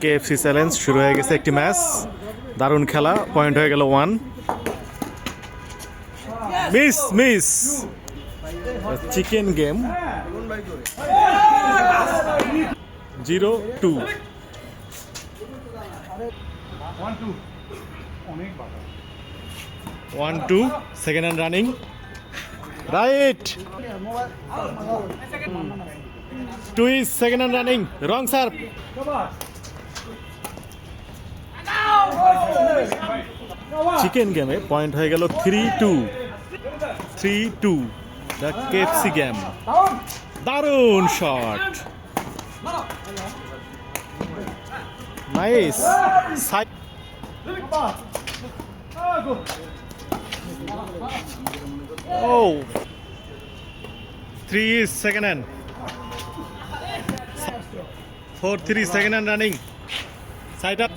KFC challenge শুরু হয়ে গেছে একটি ম্যাচ। দারুণ খেলা, পয়েন্ট হয়ে গেল 1। Miss chicken game 0-2। 1-2, second hand running, right. 2 is second and running, wrong serve. Chicken গেমে পয়েন্ট হয়ে গেল 3-2। The KFC game. দারুণ shot, nice. Oh, 3 is second hand. 4-3 second hand running. Side up.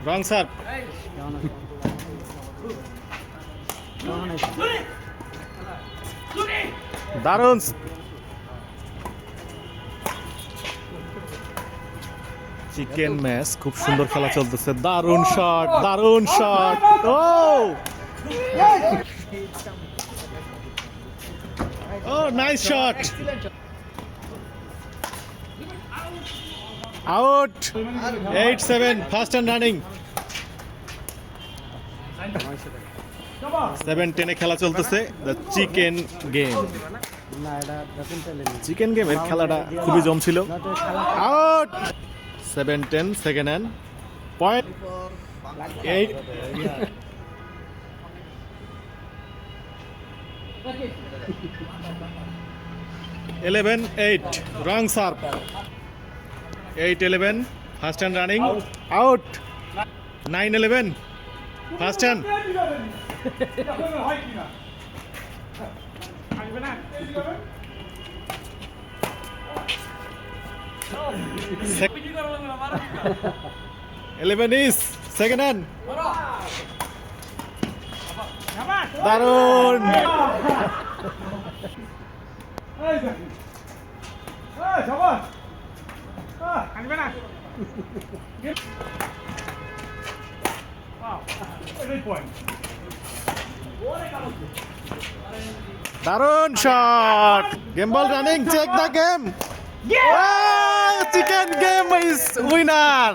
Wrong serve. দারুণ। Chicken match, খুব সুন্দর খেলা চলতেছে। দারুণ shot, oh nice shot, out. 8-7, first hand running. 7-10 খেলা চলতেছে দ্য চিকেন গেম। চিকেন গেমের খেলাটা খুবই জমছিল। Out. 7-10, second hand, point 8। Eleven 8, wrong serve. 8-11, first hand running, out. 9-11, first hand. Eleven is second hand. দারুণ। দারুণ shot, game ball running, check the game. Chicken game is winner.